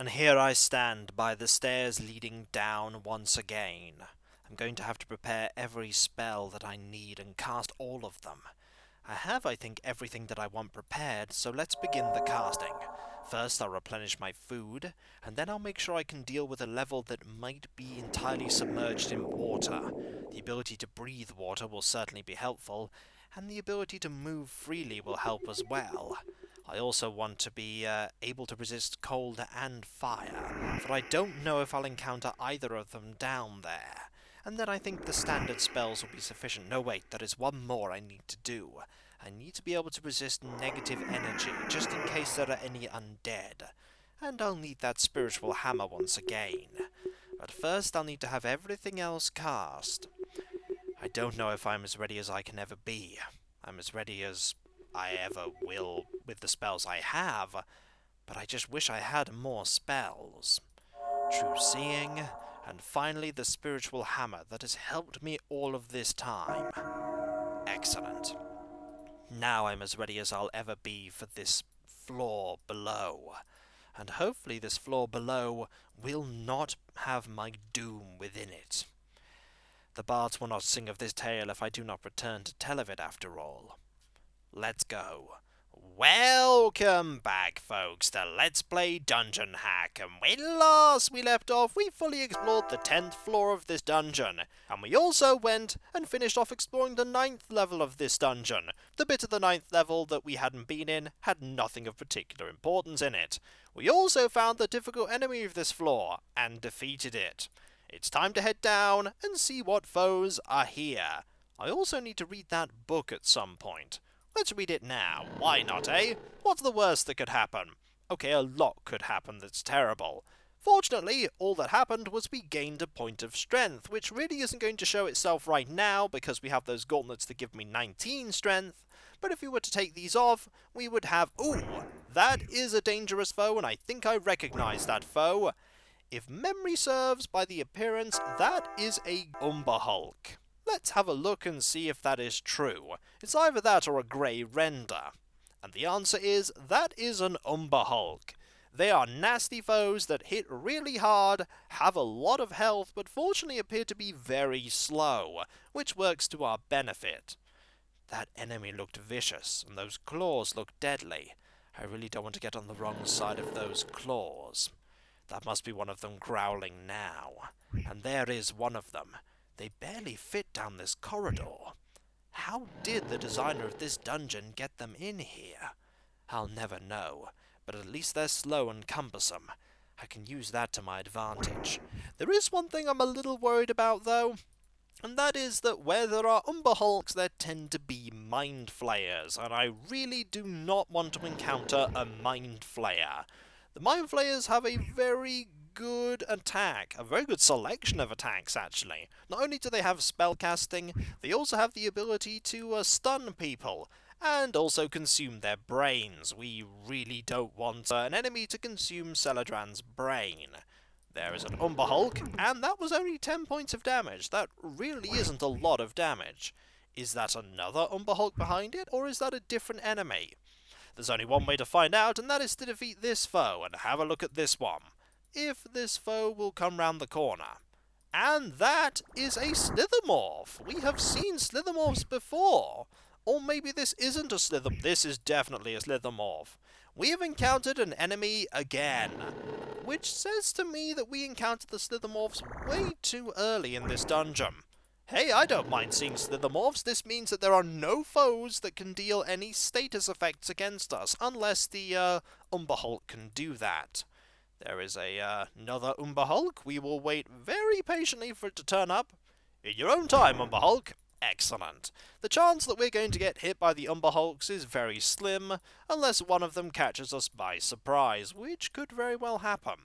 And here I stand by the stairs leading down once again. I'm going to have to prepare every spell that I need and cast all of them. I have, I think, everything that I want prepared, so let's begin the casting. First I'll replenish my food, and then I'll make sure I can deal with a level that might be entirely submerged in water. The ability to breathe water will certainly be helpful, and the ability to move freely will help as well. I also want to be able to resist cold and fire, for I don't know if I'll encounter either of them down there. And then I think the standard spells will be sufficient. No, wait, there is one more I need to do. I need to be able to resist negative energy, just in case there are any undead. And I'll need that spiritual hammer once again. But first I'll need to have everything else cast. I don't know if I'm as ready as I can ever be. I'm as ready as I ever will with the spells I have, but I just wish I had more spells. True Seeing, and finally the spiritual hammer that has helped me all of this time. Excellent. Now I'm as ready as I'll ever be for this floor below, and hopefully this floor below will not have my doom within it. The bards will not sing of this tale if I do not return to tell of it after all. Let's go. Welcome back, folks, to Let's Play Dungeon Hack, and when last we left off, we fully explored the 10th floor of this dungeon, and we also went and finished off exploring the 9th level of this dungeon. The bit of the 9th level that we hadn't been in had nothing of particular importance in it. We also found the difficult enemy of this floor, and defeated it. It's time to head down and see what foes are here. I also need to read that book at some point. Let's read it now. Why not, eh? What's the worst that could happen? Okay, a lot could happen that's terrible. Fortunately, all that happened was we gained a point of strength, which really isn't going to show itself right now because we have those gauntlets that give me 19 strength. But if we were to take these off, we would have... Ooh, that is a dangerous foe, and I think I recognize that foe. If memory serves by the appearance, that is a Umber Hulk. Let's have a look and see if that is true. It's either that or a grey render. And the answer is, that is an Umber Hulk. They are nasty foes that hit really hard, have a lot of health, but fortunately appear to be very slow, which works to our benefit. That enemy looked vicious, and those claws looked deadly. I really don't want to get on the wrong side of those claws. That must be one of them growling now. And there is one of them. They barely fit down this corridor. How did the designer of this dungeon get them in here? I'll never know, but at least they're slow and cumbersome. I can use that to my advantage. There is one thing I'm a little worried about, though, and that is that where there are Umber Hulks, there tend to be Mind Flayers, and I really do not want to encounter a Mind Flayer. The Mind Flayers have a very good attack, a very good selection of attacks actually. Not only do they have spellcasting, they also have the ability to stun people, and also consume their brains. We really don't want an enemy to consume Seledran's brain. There is an Umber Hulk, and that was only 10 points of damage. That really isn't a lot of damage. Is that another Umber Hulk behind it, or is that a different enemy? There's only one way to find out, and that is to defeat this foe, and have a look at this one. If this foe will come round the corner. And that is a Slithermorph! We have seen Slithermorphs before! Or maybe this isn't a Slithermorph. This is definitely a Slithermorph. We have encountered an enemy again, which says to me that we encountered the Slithermorphs way too early in this dungeon. Hey, I don't mind seeing Slithermorphs. This means that there are no foes that can deal any status effects against us, unless the Umber Hulk can do that. There is another Umber Hulk. We will wait very patiently for it to turn up. In your own time, Umber Hulk. Excellent. The chance that we're going to get hit by the Umber Hulks is very slim, unless one of them catches us by surprise, which could very well happen.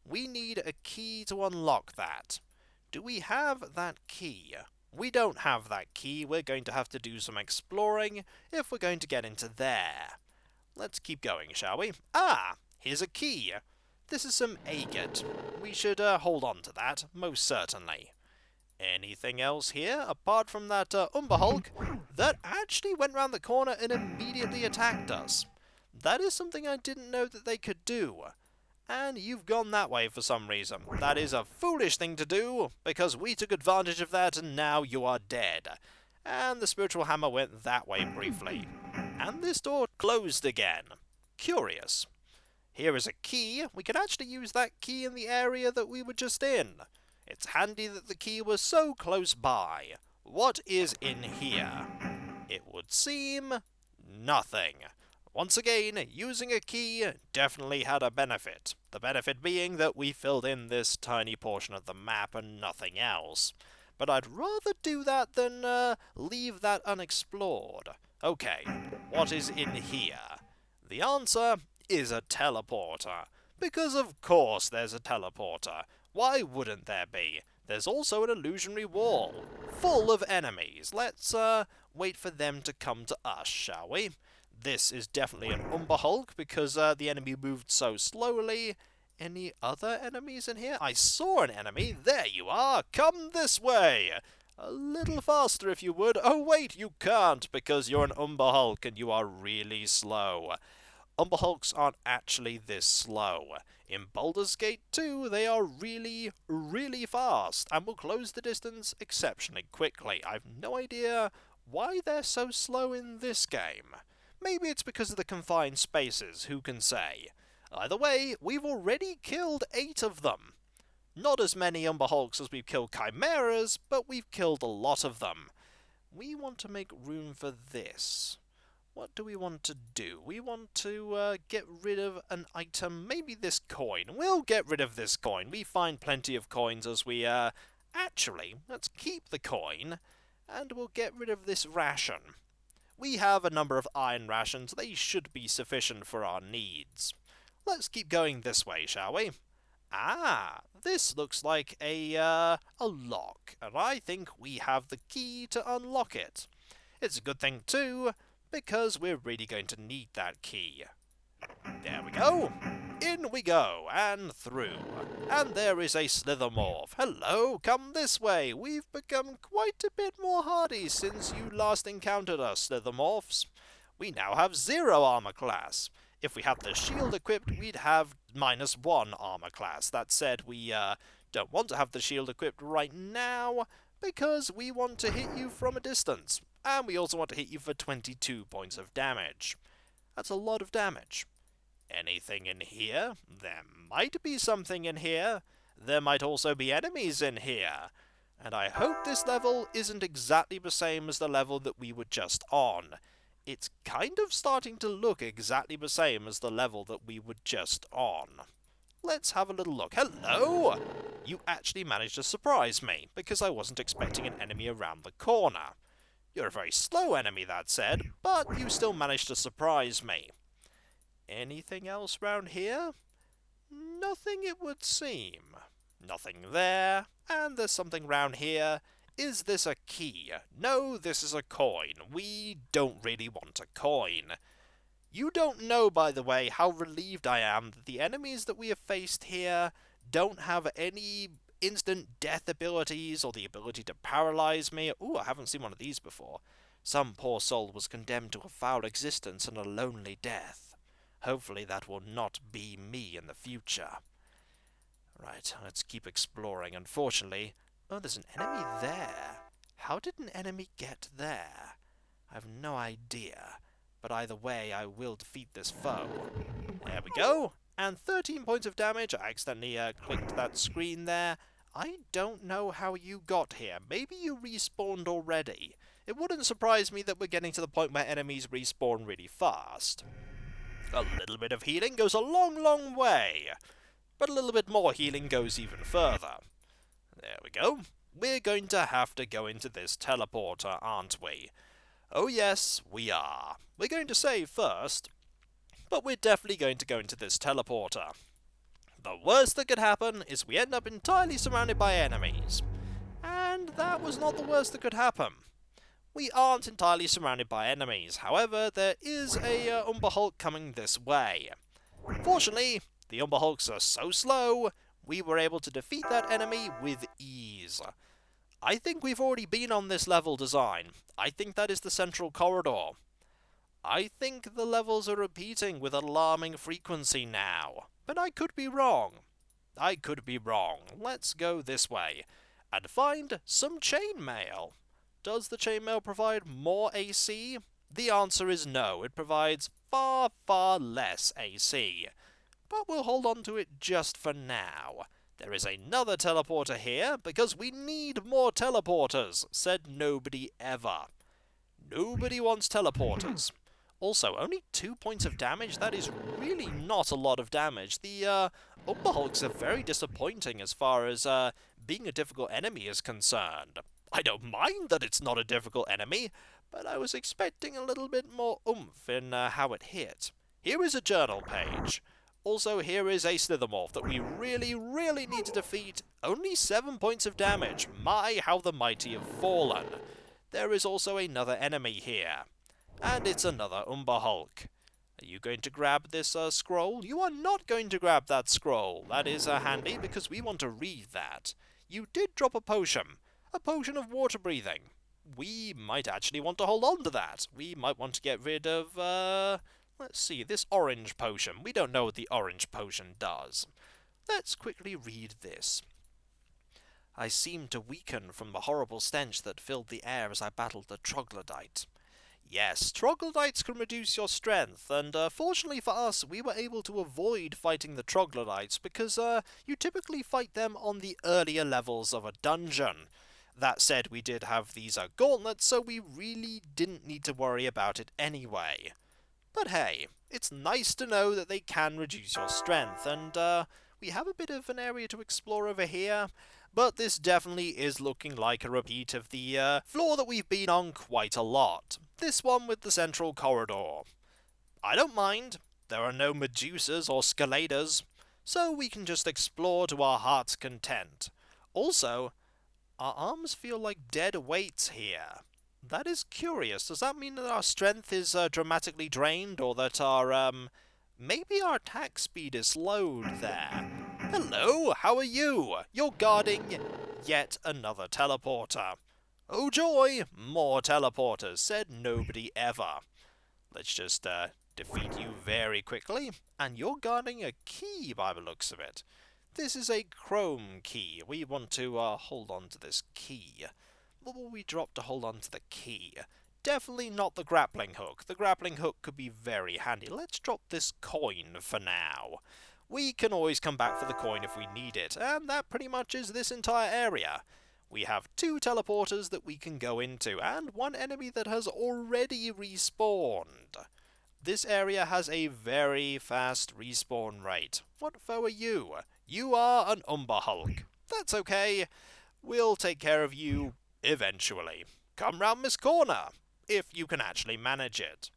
We need a key to unlock that. Do we have that key? We don't have that key. We're going to have to do some exploring if we're going to get into there. Let's keep going, shall we? Ah, here's a key. This is some agate. We should hold on to that, most certainly. Anything else here, apart from that Umber Hulk, that actually went round the corner and immediately attacked us? That is something I didn't know that they could do. and you've gone that way for some reason. That is a foolish thing to do, because we took advantage of that and now you are dead. And the spiritual hammer went that way briefly. And this door closed again. Curious. Here is a key. We can actually use that key in the area that we were just in. It's handy that the key was so close by. What is in here? It would seem nothing. Once again, using a key definitely had a benefit. The benefit being that we filled in this tiny portion of the map and nothing else. But I'd rather do that than leave that unexplored. Okay, what is in here? The answer is a teleporter. Because of course there's a teleporter. Why wouldn't there be? There's also an illusionary wall, full of enemies. Let's wait for them to come to us, shall we? This is definitely an Umber Hulk, because the enemy moved so slowly. Any other enemies in here? I saw an enemy. There you are. Come this way. A little faster if you would. Oh wait, you can't, because you're an Umber Hulk and you are really slow. Umber Hulks aren't actually this slow. In Baldur's Gate 2, they are really, really fast, and will close the distance exceptionally quickly. I've no idea why they're so slow in this game. Maybe it's because of the confined spaces, who can say? Either way, we've already killed 8 of them. Not as many Umber Hulks as we've killed Chimeras, but we've killed a lot of them. We want to make room for this. What do we want to do? We want to get rid of an item, maybe this coin. We'll get rid of this coin. We find plenty of coins as we, actually, let's keep the coin, and we'll get rid of this ration. We have a number of iron rations. They should be sufficient for our needs. Let's keep going this way, shall we? Ah, this looks like a lock, and I think we have the key to unlock it. It's a good thing, too, because we're really going to need that key. There we go. In we go, and through. And there is a Slithermorph. Hello, come this way. We've become quite a bit more hardy since you last encountered us, Slithermorphs. We now have 0 armor class. If we had the shield equipped, we'd have -1 armor class. That said, we don't want to have the shield equipped right now, because we want to hit you from a distance. And we also want to hit you for 22 points of damage. That's a lot of damage. Anything in here? There might be something in here. There might also be enemies in here. And I hope this level isn't exactly the same as the level that we were just on. It's kind of starting to look exactly the same as the level that we were just on. Let's have a little look. Hello! You actually managed to surprise me, because I wasn't expecting an enemy around the corner. You're a very slow enemy, that said, but you still managed to surprise me. Anything else round here? Nothing, it would seem. Nothing there, and there's something round here. Is this a key? No, this is a coin. We don't really want a coin. You don't know, by the way, how relieved I am that the enemies that we have faced here don't have any instant death abilities or the ability to paralyze me. Ooh, I haven't seen one of these before. Some poor soul was condemned to a foul existence and a lonely death. Hopefully that will not be me in the future. Right, let's keep exploring. Unfortunately... Oh, there's an enemy there. How did an enemy get there? I have no idea. But either way, I will defeat this foe. There we go. And 13 points of damage. I accidentally clicked that screen there. I don't know how you got here. Maybe you respawned already. It wouldn't surprise me that we're getting to the point where enemies respawn really fast. A little bit of healing goes a long, long way. But a little bit more healing goes even further. There we go. We're going to have to go into this teleporter, aren't we? Oh yes, we are. We're going to save first, but we're definitely going to go into this teleporter. The worst that could happen is we end up entirely surrounded by enemies. And that was not the worst that could happen. We aren't entirely surrounded by enemies. However, there is a Umber Hulk coming this way. Fortunately, the Umber Hulks are so slow, we were able to defeat that enemy with ease. I think we've already been on this level design. I think that is the central corridor. I think the levels are repeating with alarming frequency now, but I could be wrong. I could be wrong. Let's go this way and find some chainmail. Does the chainmail provide more AC? The answer is no. It provides far, far less AC. But we'll hold on to it just for now. There is another teleporter here, because we need more teleporters, said nobody ever. Nobody wants teleporters. Also, only 2 points of damage? That is really not a lot of damage. The Umberhulks are very disappointing as far as being a difficult enemy is concerned. I don't mind that it's not a difficult enemy, but I was expecting a little bit more oomph in how it hit. Here is a journal page. Also, here is a Slithermorph that we really, really need to defeat. Only 7 points of damage. My, how the mighty have fallen. There is also another enemy here. And it's another Umberhulk. Are you going to grab this scroll? You are not going to grab that scroll. That is handy because we want to read that. You did drop a potion of water breathing. We might actually want to hold on to that. We might want to get rid of, let's see, this orange potion. We don't know what the orange potion does. Let's quickly read this. I seemed to weaken from the horrible stench that filled the air as I battled the troglodyte. Yes, troglodytes can reduce your strength, and fortunately for us, we were able to avoid fighting the troglodytes because you typically fight them on the earlier levels of a dungeon. That said, we did have these gauntlets, so we really didn't need to worry about it anyway. But hey, it's nice to know that they can reduce your strength, and we have a bit of an area to explore over here. But this definitely is looking like a repeat of the floor that we've been on quite a lot. This one with the central corridor. I don't mind. There are no Medusas or Scaladars, so we can just explore to our heart's content. Also, our arms feel like dead weights here. That is curious. Does that mean that our strength is dramatically drained, or that our, maybe our attack speed is slowed there? Hello, how are you? You're guarding yet another teleporter. Oh joy, more teleporters, said nobody ever. Let's just defeat you very quickly, and you're guarding a key by the looks of it. This is a chrome key. We want to hold on to this key. What will we drop to hold on to the key? Definitely not the grappling hook. The grappling hook could be very handy. Let's drop this coin for now. We can always come back for the coin if we need it, and that pretty much is this entire area. We have 2 teleporters that we can go into, and 1 enemy that has already respawned. This area has a very fast respawn rate. What foe are you? You are an Umberhulk. That's okay. We'll take care of you eventually. Come round this corner, if you can actually manage it.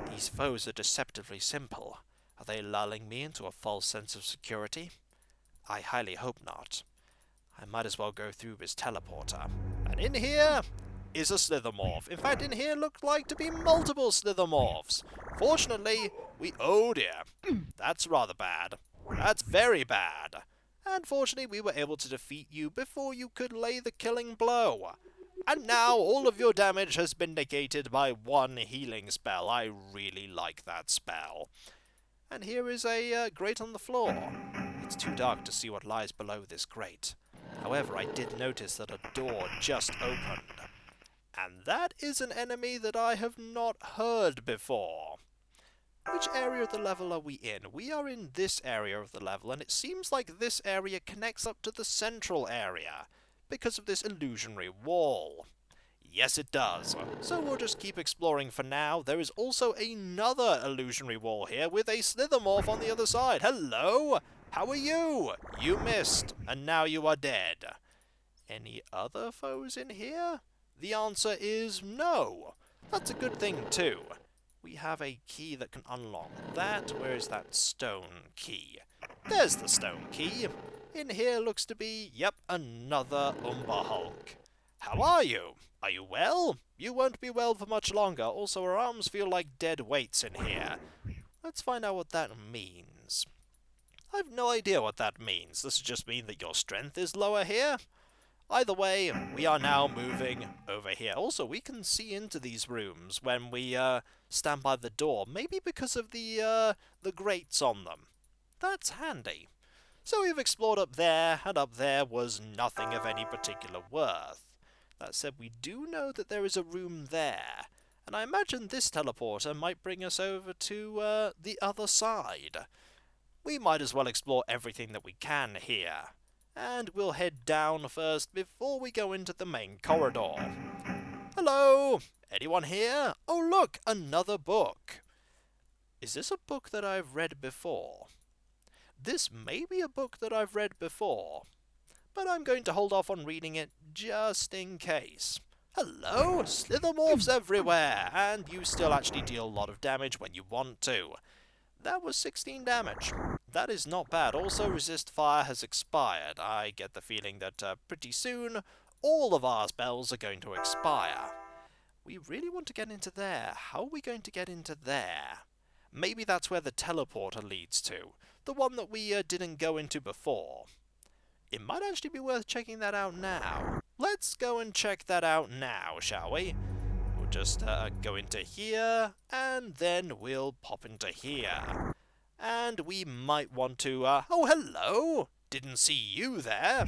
These foes are deceptively simple. Are they lulling me into a false sense of security? I highly hope not. I might as well go through his teleporter. And in here is a Slithermorph. In fact, in here look like to be multiple Slithermorphs. Fortunately, oh dear. That's rather bad. That's very bad. And fortunately, we were able to defeat you before you could lay the killing blow. And now all of your damage has been negated by 1 healing spell. I really like that spell. And here is a grate on the floor. It's too dark to see what lies below this grate. However, I did notice that a door just opened. And that is an enemy that I have not heard before. Which area of the level are we in? We are in this area of the level, and it seems like this area connects up to the central area, because of this illusionary wall. Yes, it does. So we'll just keep exploring for now. There is also another illusionary wall here with a Slithermorph on the other side. Hello? How are you? You missed, and now you are dead. Any other foes in here? The answer is no. That's a good thing, too. We have a key that can unlock that. Where is that stone key? There's the stone key. In here looks to be, yep, another Umberhulk. How are you? Are you well? You won't be well for much longer. Also, our arms feel like dead weights in here. Let's find out what that means. I've no idea what that means. Does it just mean that your strength is lower here? Either way, we are now moving over here. Also, we can see into these rooms when we stand by the door, maybe because of the grates on them. That's handy. So we've explored up there, and up there was nothing of any particular worth. That said, we do know that there is a room there, and I imagine this teleporter might bring us over to the other side. We might as well explore everything that we can here. And we'll head down first before we go into the main corridor. Hello! Anyone here? Oh look, another book. Is this a book that I've read before? This may be a book that I've read before, but I'm going to hold off on reading it just in case. Hello! Slithermorphs everywhere! And you still actually deal a lot of damage when you want to. That was 16 damage. That is not bad. Also, resist fire has expired. I get the feeling that pretty soon all of our spells are going to expire. We really want to get into there. How are we going to get into there? Maybe that's where the teleporter leads to. The one that we didn't go into before. It might actually be worth checking that out now. Let's go and check that out now, shall we? We'll just go into here, and then we'll pop into here. And we might want to... oh, hello! Didn't see you there.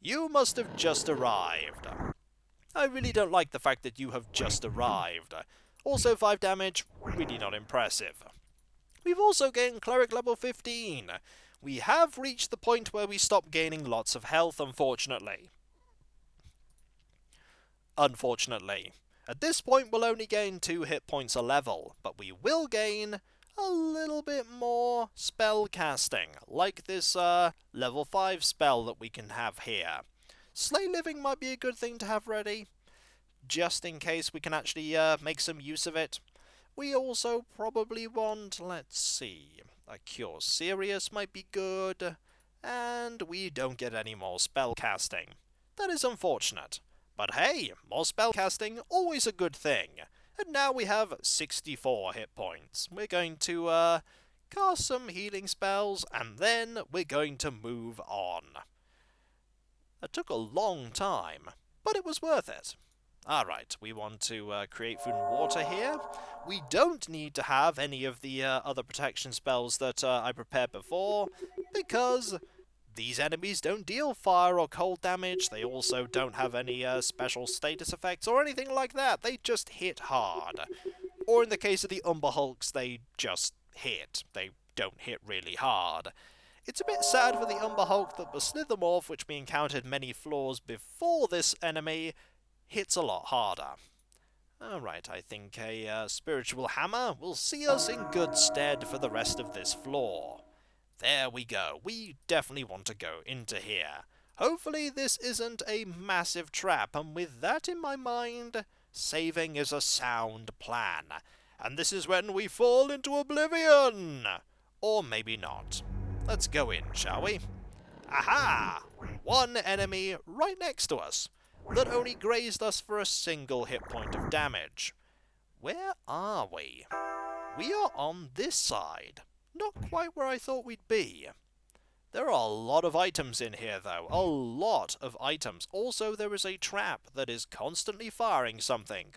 You must have just arrived. I really don't like the fact that you have just arrived. Also 5 damage, really not impressive. We've also gained Cleric level 15. We have reached the point where we stop gaining lots of health, unfortunately. At this point, we'll only gain 2 hit points a level, but we will gain a little bit more spell casting, like this level 5 spell that we can have here. Slay Living might be a good thing to have ready, just in case we can actually make some use of it. We also probably want, let's see, a Cure Serious might be good, and we don't get any more spell casting. That is unfortunate. But hey, more spellcasting, always a good thing. And now we have 64 hit points. We're going to cast some healing spells, and then we're going to move on. That took a long time, but it was worth it. Alright, we want to create food and water here. We don't need to have any of the other protection spells that I prepared before, because... these enemies don't deal fire or cold damage. They also don't have any special status effects or anything like that. They just hit hard. Or in the case of the Umber Hulks, they just hit. They don't hit really hard. It's a bit sad for the Umber Hulk that the Slithermorph, which we encountered many floors before this enemy, hits a lot harder. Alright, I think a Spiritual Hammer will see us in good stead for the rest of this floor. There we go. We definitely want to go into here. Hopefully this isn't a massive trap, and with that in my mind, saving is a sound plan. And this is when we fall into oblivion! Or maybe not. Let's go in, shall we? Aha! One enemy right next to us, that only grazed us for a single hit point of damage. Where are we? We are on this side. Not quite where I thought we'd be. There are a lot of items in here, though. A lot of items. Also, there is a trap that is constantly firing something.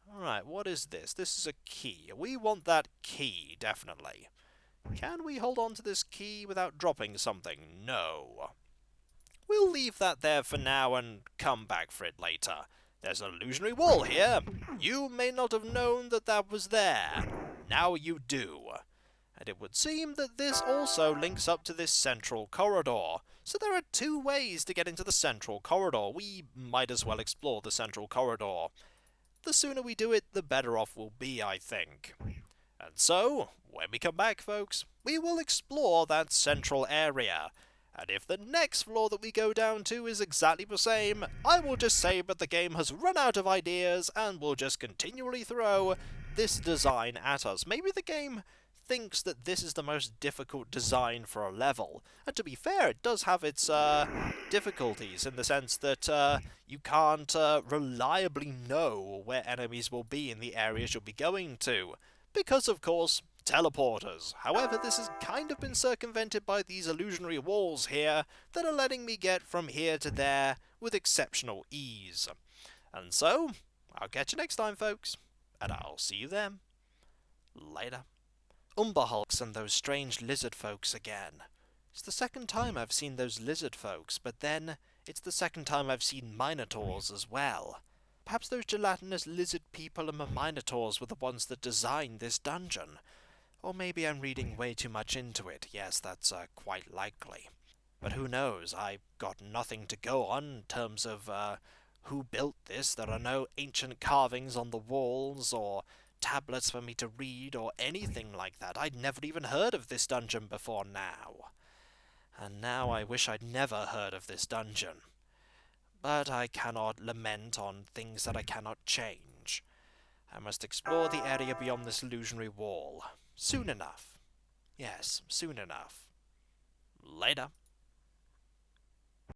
Alright, what is this? This is a key. We want that key, definitely. Can we hold on to this key without dropping something? No. We'll leave that there for now and come back for it later. There's an illusionary wall here. You may not have known that that was there. Now you do. And it would seem that this also links up to this central corridor. So there are 2 ways to get into the central corridor. We might as well explore the central corridor. The sooner we do it, the better off we'll be, I think. And so, when we come back, folks, we will explore that central area. And if the next floor that we go down to is exactly the same, I will just say that the game has run out of ideas and will just continually throw this design at us. Maybe the game thinks that this is the most difficult design for a level. And to be fair, it does have its difficulties in the sense that you can't reliably know where enemies will be in the areas you'll be going to. Because, of course, teleporters. However, this has kind of been circumvented by these illusionary walls here that are letting me get from here to there with exceptional ease. And so, I'll catch you next time, folks, and I'll see you then. Later. Umberhulks and those strange lizard folks again. It's the second time I've seen those lizard folks, but then it's the second time I've seen minotaurs as well. Perhaps those gelatinous lizard people and minotaurs were the ones that designed this dungeon. Or maybe I'm reading way too much into it. Yes, that's quite likely. But who knows? I've got nothing to go on in terms of who built this. There are no ancient carvings on the walls or tablets for me to read or anything like that. I'd never even heard of this dungeon before now. And now I wish I'd never heard of this dungeon. But I cannot lament on things that I cannot change. I must explore the area beyond this illusionary wall. Soon enough. Yes, soon enough. Later.